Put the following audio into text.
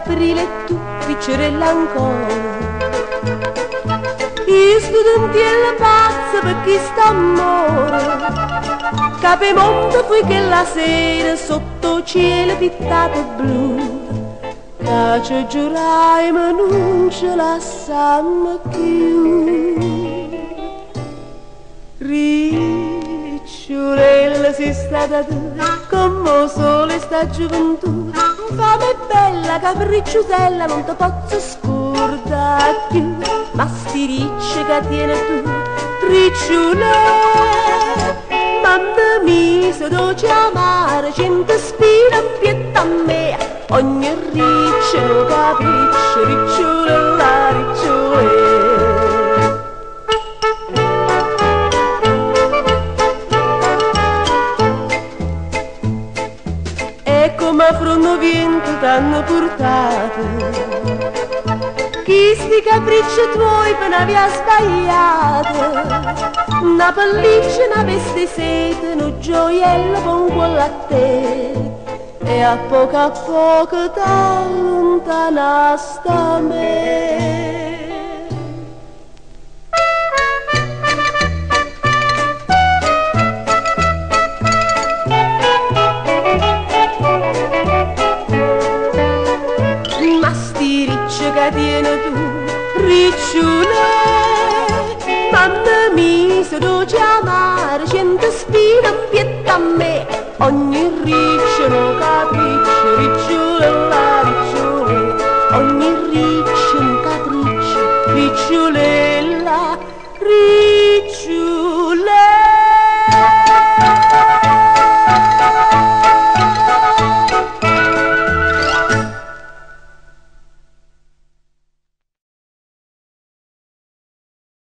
aprile e tu piccerella ancora. Io studentiella pazza per chi sta amore, cape monte poi che la sera sotto cielo pittato blu, che ci giurai ma non ce la sanno più. Ricciolella sei stata tu, come sole sta gioventù, fame bella capricciutella non ti posso scordare più, ma sti ricci che tieni tu, ricciolella, mandami se dolce amare, cento spina in pietta a me, ogni riccio lo capriccio, ricciolella, ricciolella. E come fronno vento t'hanno portato, chi sti capricci tuoi per n'avia sbagliato, una pelliccia, una veste sete, un gioiello con quella a te, e a poco t'allontanaste da me. Ma sti ricci che tieni tu, riccione, mandami se dolce amare, cento spine in pietta a me, ogni riccio lo capriccio, ricciolella, ricciole, ogni riccio un capriccio, ricciole.